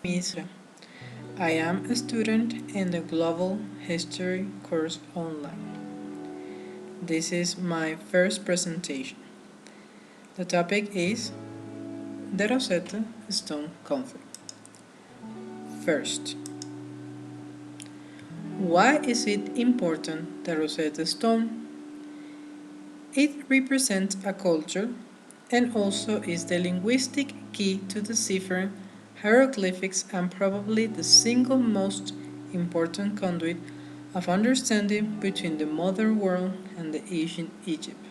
is I am a student in the Global History course online. This is my first presentation. The topic is the Rosetta Stone conflict. First, why is it important, the Rosetta Stone? It represents a culture and also is the linguistic key to decipher hieroglyphics and probably the single most important conduit of understanding between the modern world and the ancient Egypt.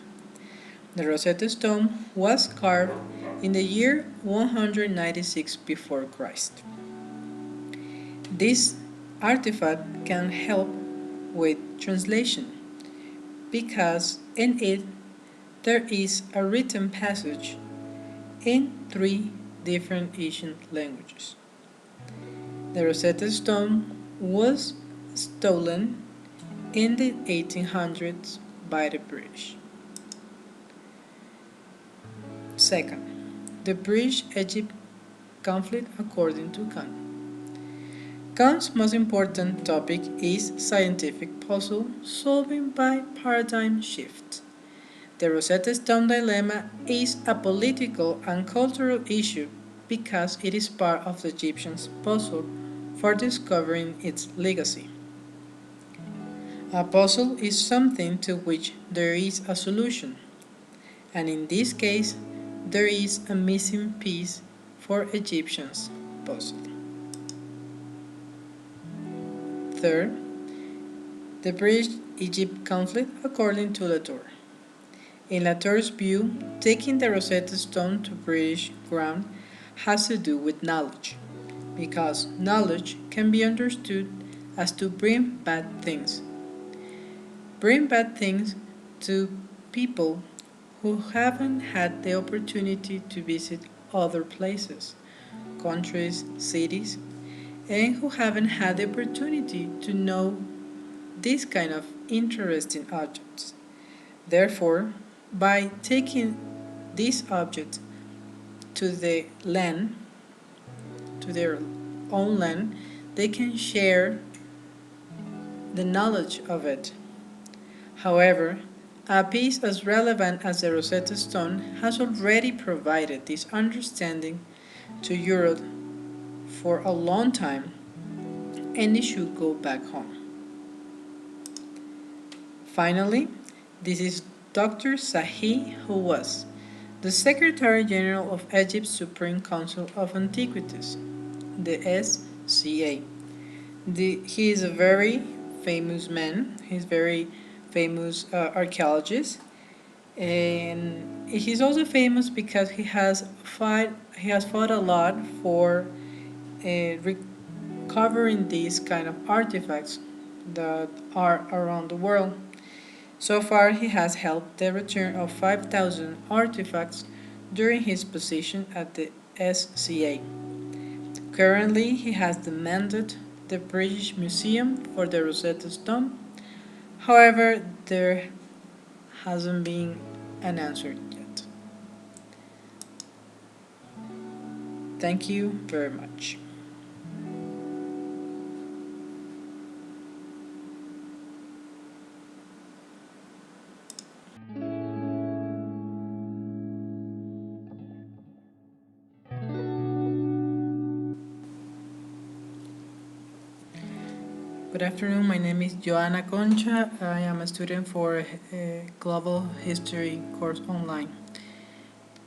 The Rosetta Stone was carved in the year 196 before Christ. This artifact can help with translation because in it there is a written passage in 3 different ancient languages. The Rosetta Stone was stolen in the 1800s by the British. Second, the British-Egypt conflict according to Kant. Kant's most important topic is scientific puzzle solving by paradigm shift. The Rosetta Stone dilemma is a political and cultural issue because it is part of the Egyptians' puzzle for discovering its legacy. A puzzle is something to which there is a solution, and in this case, there is a missing piece for Egyptians' puzzle. Third, the British-Egypt conflict according to Latour. In Latour's view, taking the Rosetta Stone to British ground has to do with knowledge, because knowledge can be understood as to bring bad things. Bring bad things to people who haven't had the opportunity to visit other places, countries, cities, and who haven't had the opportunity to know this kind of interesting objects. Therefore, by taking these objects to the land, to their own land, they can share the knowledge of it. However, a piece as relevant as the Rosetta Stone has already provided this understanding to Europe for a long time, and it should go back home. Finally, this is Dr. Sahi, who was the Secretary General of Egypt's Supreme Council of Antiquities, the SCA. He is a very famous man. He's very famous archaeologist, and he's also famous because he has fought a lot for recovering these kind of artifacts that are around the world. So far, he has helped the return of 5,000 artifacts during his position at the SCA. Currently, he has demanded the British Museum for the Rosetta Stone. However, there hasn't been an answer yet. Thank you very much. Good afternoon, my name is Joana Concha. I am a student for a Global History course online.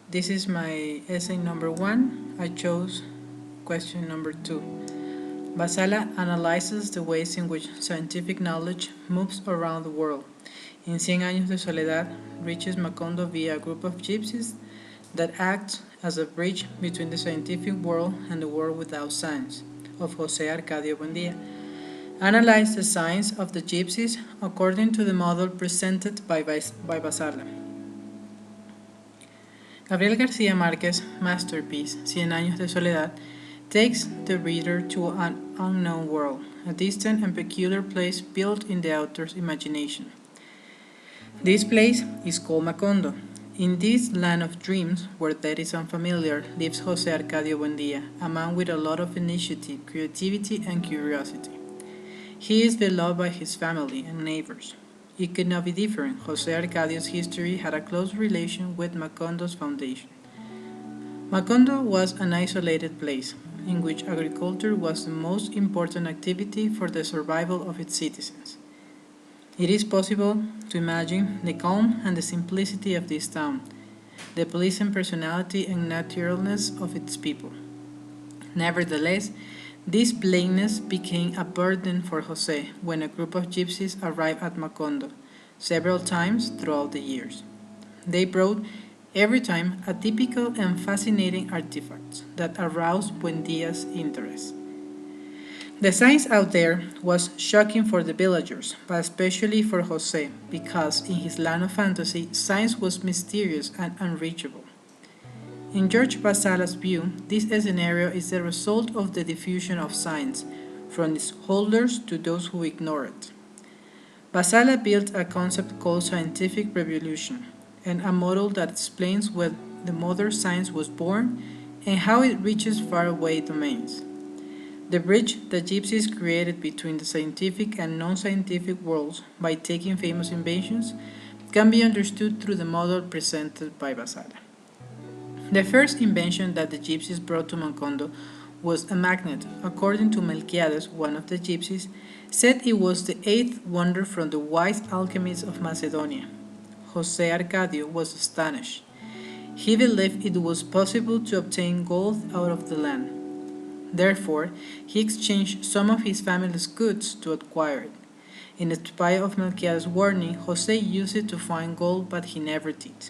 This is my essay number 1. I chose question number 2. Basala analyzes the ways in which scientific knowledge moves around the world. In Cien Años de Soledad, reaches Macondo via a group of gypsies that acts as a bridge between the scientific world and the world without science, of José Arcadio Buendía. Analyze the science of the gypsies according to the model presented by Basala. Gabriel García Márquez's masterpiece, Cien Años de Soledad, takes the reader to an unknown world, a distant and peculiar place built in the author's imagination. This place is called Macondo. In this land of dreams, where death is unfamiliar, lives Jose Arcadio Buendia, a man with a lot of initiative, creativity, and curiosity. He is beloved by his family and neighbors. It could not be different. Jose Arcadio's history had a close relation with Macondo's foundation. Macondo was an isolated place, in which agriculture was the most important activity for the survival of its citizens. It is possible to imagine the calm and the simplicity of this town, the pleasant personality and naturalness of its people. Nevertheless, this plainness became a burden for Jose when a group of gypsies arrived at Macondo several times throughout the years. They brought every time a typical and fascinating artifact that aroused Buendia's interest. The science out there was shocking for the villagers, but especially for Jose, because in his land of fantasy, science was mysterious and unreachable. In George Vasala's view, this scenario is the result of the diffusion of science, from its holders to those who ignore it. Vasala built a concept called scientific revolution, and a model that explains when the modern science was born and how it reaches faraway domains. The bridge the gypsies created between the scientific and non-scientific worlds by taking famous inventions can be understood through the model presented by Vasala. The first invention that the gypsies brought to Macondo was a magnet. According to Melquiades, one of the gypsies, said it was the eighth wonder from the wise alchemists of Macedonia. Jose Arcadio was astonished. He believed it was possible to obtain gold out of the land. Therefore, he exchanged some of his family's goods to acquire it. In spite of Melquiades' warning, Jose used it to find gold, but he never did.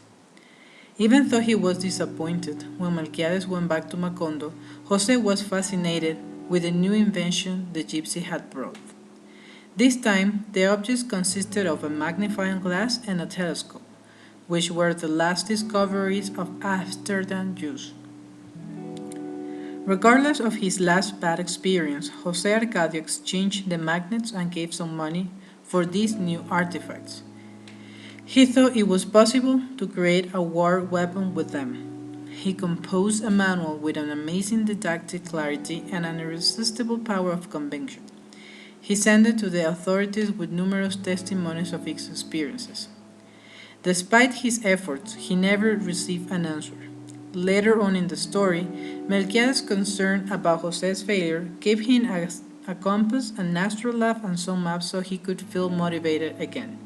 Even though he was disappointed when Melquiades went back to Macondo, Jose was fascinated with the new invention the gypsy had brought. This time, the objects consisted of a magnifying glass and a telescope, which were the last discoveries of Amsterdam Jews. Regardless of his last bad experience, Jose Arcadio exchanged the magnets and gave some money for these new artifacts. He thought it was possible to create a war weapon with them. He composed a manual with an amazing didactic clarity and an irresistible power of conviction. He sent it to the authorities with numerous testimonies of his experiences. Despite his efforts, he never received an answer. Later on in the story, Melquiades' concern about Jose's failure gave him a compass, an astrolabe, and some maps so he could feel motivated again.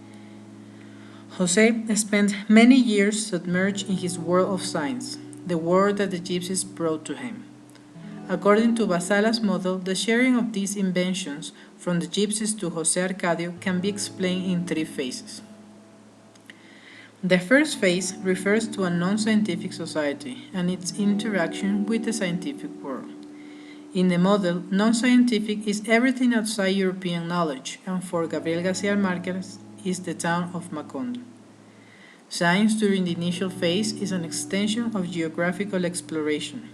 Jose spent many years submerged in his world of science, the world that the gypsies brought to him. According to Vasala's model, the sharing of these inventions from the gypsies to Jose Arcadio can be explained in three phases. The first phase refers to a non-scientific society and its interaction with the scientific world. In the model, non-scientific is everything outside European knowledge, and for Gabriel García Márquez is the town of Macondo. Science during the initial phase is an extension of geographical exploration,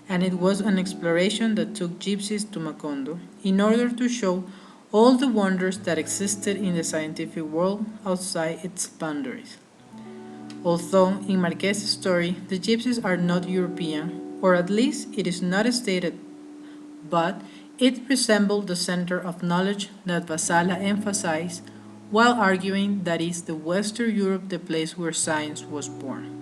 and it was an exploration that took gypsies to Macondo in order to show all the wonders that existed in the scientific world outside its boundaries. Although in Marquez's story the gypsies are not European, or at least it is not stated, but it resembled the center of knowledge that Vasala emphasized while arguing that is the Western Europe the place where science was born.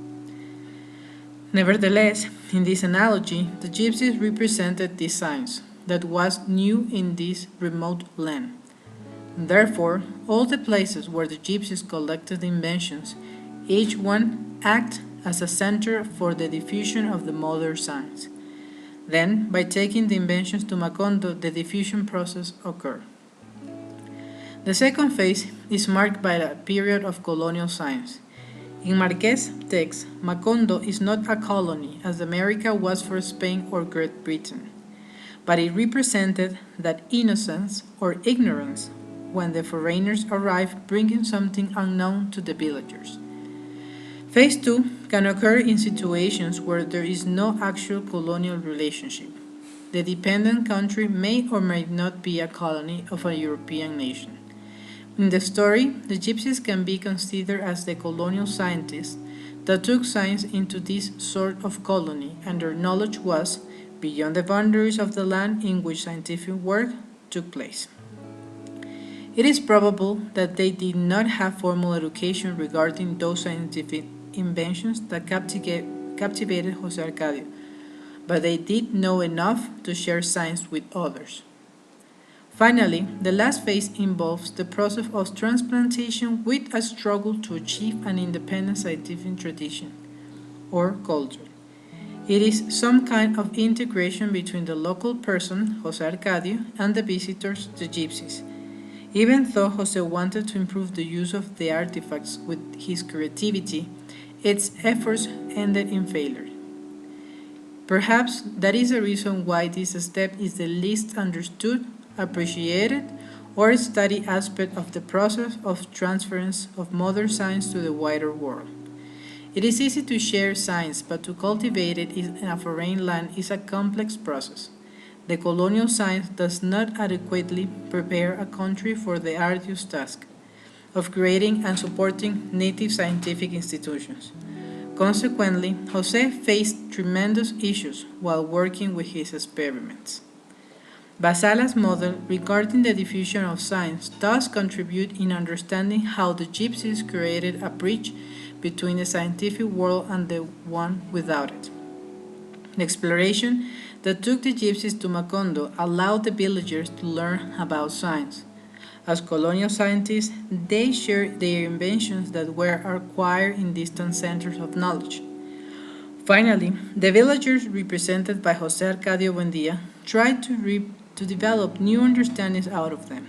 Nevertheless, in this analogy, the gypsies represented this science that was new in this remote land. Therefore, all the places where the gypsies collected inventions, each one acted as a center for the diffusion of the modern science. Then, by taking the inventions to Macondo, the diffusion process occurred. The second phase is marked by a period of colonial science. In Marquez's text, Macondo is not a colony as America was for Spain or Great Britain, but it represented that innocence or ignorance when the foreigners arrived bringing something unknown to the villagers. Phase 2 can occur in situations where there is no actual colonial relationship. The dependent country may or may not be a colony of a European nation. In the story, the gypsies can be considered as the colonial scientists that took science into this sort of colony, and their knowledge was beyond the boundaries of the land in which scientific work took place. It is probable that they did not have formal education regarding those scientific inventions that captivated Jose Arcadio, but they did know enough to share science with others. Finally, the last phase involves the process of transplantation with a struggle to achieve an independent scientific tradition, or culture. It is some kind of integration between the local person, Jose Arcadio, and the visitors, the gypsies. Even though Jose wanted to improve the use of the artifacts with his creativity, its efforts ended in failure. Perhaps that is the reason why this step is the least understood, appreciated, or studied aspect of the process of transference of modern science to the wider world. It is easy to share science, but to cultivate it in a foreign land is a complex process. The colonial science does not adequately prepare a country for the arduous task of creating and supporting native scientific institutions. Consequently, Jose faced tremendous issues while working with his experiments. Basala's model regarding the diffusion of science does contribute in understanding how the gypsies created a bridge between the scientific world and the one without it. The exploration that took the gypsies to Macondo allowed the villagers to learn about science. As colonial scientists, they shared their inventions that were acquired in distant centers of knowledge. Finally, the villagers, represented by Jose Arcadio Buendia, tried to develop new understandings out of them.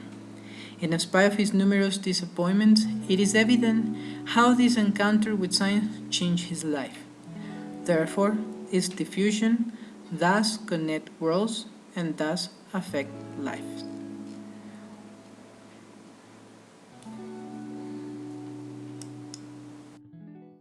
In spite of his numerous disappointments, it is evident how this encounter with science changed his life. Therefore, its diffusion thus connect worlds and thus affect lives.